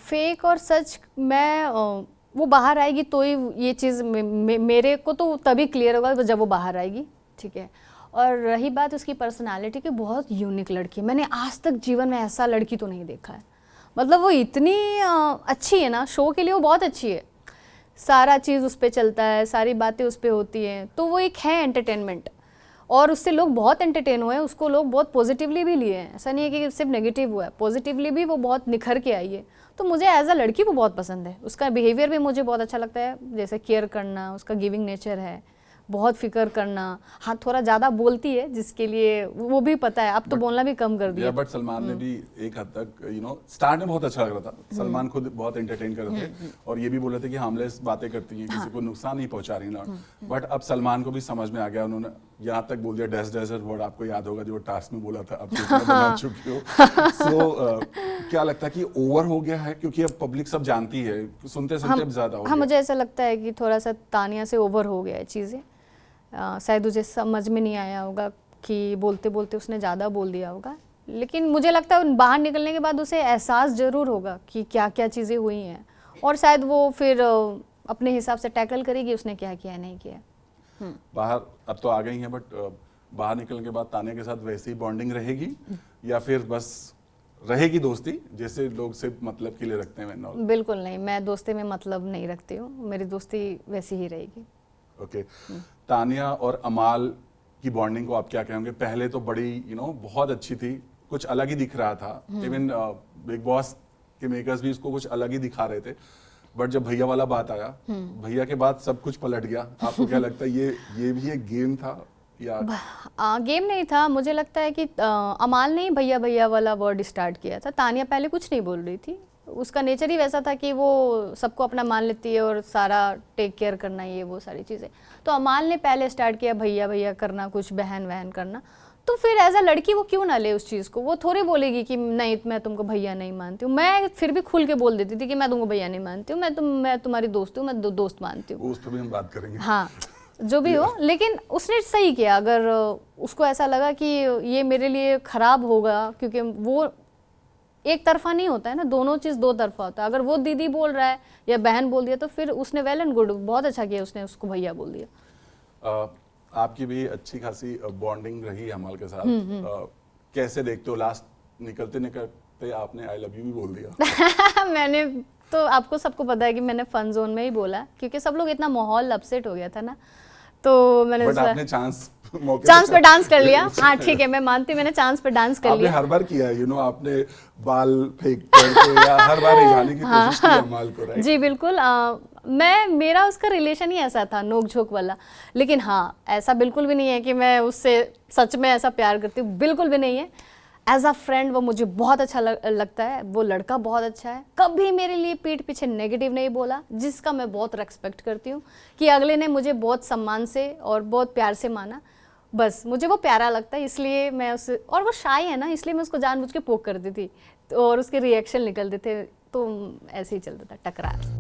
Fake और सच मैं वो बाहर आएगी तो ही ये चीज़ मेरे को तो तभी क्लियर होगा जब वो बाहर आएगी, ठीक है। और रही बात उसकी पर्सनालिटी की, बहुत यूनिक लड़की है। मैंने आज तक जीवन में ऐसा लड़की तो नहीं देखा है। मतलब वो इतनी अच्छी है ना, शो के लिए वो बहुत अच्छी है, सारा चीज़ उस पर चलता है, सारी बातें उस पर होती हैं, तो वो एक है एंटरटेनमेंट, और उससे लोग बहुत एंटरटेन हुए हैं, उसको लोग बहुत पॉजिटिवली भी लिए हैं। ऐसा नहीं है कि सिर्फ नेगेटिव हुआ है, पॉजिटिवली भी वो बहुत निखर के आई है। तो मुझे एज अ लड़की वो बहुत पसंद है, उसका बिहेवियर भी मुझे बहुत अच्छा लगता है, जैसे केयर करना, उसका गिविंग नेचर है, बहुत फिक्र करना। हाँ थोड़ा ज़्यादा बोलती है, जिसके लिए वो भी पता है, अब तो बोलना भी कम कर दिया। बट सलमान ने भी एक हद तक स्टार्ट में बहुत अच्छा लग रहा था, सलमान खुद बहुत एंटरटेन कर रहे थे और ये भी बोल रहे थे कि हार्मलेस बातें करती हैं, किसी को नुकसान नहीं पहुंचा रही ना। बट अब सलमान को भी समझ में आ गया, उन्होंने यहाँ तक बोल दिया डेजर्ट वर्ड, आपको याद होगा जो टास्क में बोला था, अब तो बना चुकी हो। सो क्या लगता है कि ओवर हो गया है, क्योंकि अब पब्लिक सब जानती है, सुनते सुनते अब ज्यादा हो गया। हाँ मुझे ऐसा लगता है कि थोड़ा सा तानिया से ओवर हो गया है चीज़ें। शायद उसे समझ में नहीं आया होगा कि बोलते बोलते उसने ज़्यादा बोल दिया होगा, लेकिन मुझे लगता है बाहर निकलने के बाद उसे एहसास ज़रूर होगा कि क्या क्या चीज़ें हुई हैं, और शायद वो फिर अपने हिसाब से टैकल करेगी उसने क्या किया नहीं किया। बाहर अब तो आ गई हैं, बट बाहर निकलने के बाद तानिया के साथ वैसी बॉन्डिंग रहेगी या फिर बस रहेगी दोस्ती जैसे लोग सिर्फ मतलब के लिए रखते हैं? बिल्कुल नहीं, मैं दोस्ती में मतलब नहीं रखती हूँ, मेरी दोस्ती वैसी ही रहेगी। ओके तानिया और अमाल की बॉन्डिंग को आप क्या कहेंगे? पहले तो बड़ी बहुत अच्छी थी, कुछ अलग ही दिख रहा था, इवन बिग बॉस के मेकर्स भी इसको कुछ अलग ही दिखा रहे थे, बट जब भैया वाला बात आया, भैया के बाद सब कुछ पलट गया। आपको क्या लगता है ये भी एक गेम था या? गेम नहीं था, मुझे लगता है कि अमाल ने भैया भैया वाला वर्ड स्टार्ट किया था। तानिया पहले कुछ नहीं बोल रही थी, उसका नेचर ही वैसा था कि वो सबको अपना मान लेती है और सारा टेक केयर करना, ये वो सारी चीज़ें। तो अमाल ने पहले स्टार्ट किया भैया भैया करना, कुछ बहन वहन करना, तो फिर एज अ लड़की वो क्यों ना ले उस चीज़ को। वो थोड़ी बोलेगी कि नहीं मैं तुमको भैया नहीं मानती हूँ। मैं फिर भी खुल के बोल देती थी कि मैं तुमको भैया नहीं मानती हूँ, मैं तुम्हारी दोस्त हूँ, मैं दोस्त मानती हूँ। उस पर भी हम बात करेंगे। हाँ जो भी हो, लेकिन उसने सही किया। अगर उसको ऐसा लगा कि ये मेरे लिए ख़राब होगा, क्योंकि वो एक तरफा नहीं होता है ना, दोनों चीज़ दो तरफा होता है। अगर वो दीदी बोल रहा है या बहन बोल दिया तो फिर उसने वेल एंड गुड, बहुत अच्छा किया उसने उसको भैया बोल दिया। आपकी भी अच्छी खासी बॉन्डिंग रही अमाल के साथ, कैसे देखते हो? लास्ट निकलते निकलते आपने आई लव यू भी बोल दिया। मैंने तो, आपको सबको पता है कि मैंने फन जोन में ही बोला, क्योंकि सब लोग इतना माहौल अपसेट हो गया था ना, तो मैंने आपने चांस पे डांस कर लिया। हाँ ठीक है, मैं मानती हूँ मैंने चांस पे डांस कर लिया। हर बार किया आपने बाल फेंक करके या हर बार रिझाने की कोशिश की अमाल को, राइट? जी बिल्कुल, मेरा उसका रिलेशन ही ऐसा था, नोक झोंक वाला। लेकिन हाँ ऐसा बिल्कुल भी नहीं है कि मैं उससे सच में ऐसा प्यार करती हूँ, बिल्कुल भी नहीं है। एज अ फ्रेंड वो मुझे बहुत अच्छा लगता है, वो लड़का बहुत अच्छा है, कभी मेरे लिए पीठ पीछे नेगेटिव नहीं बोला, जिसका मैं बहुत रेस्पेक्ट करती हूँ कि अगले ने मुझे बहुत सम्मान से और बहुत प्यार से माना। बस मुझे वो प्यारा लगता है, इसलिए मैं उसे, और वो शाय है ना, इसलिए मैं उसको जानबूझ के पोक करती थी और उसके रिएक्शन निकलते थे, तो ऐसे ही चलता था टकरार।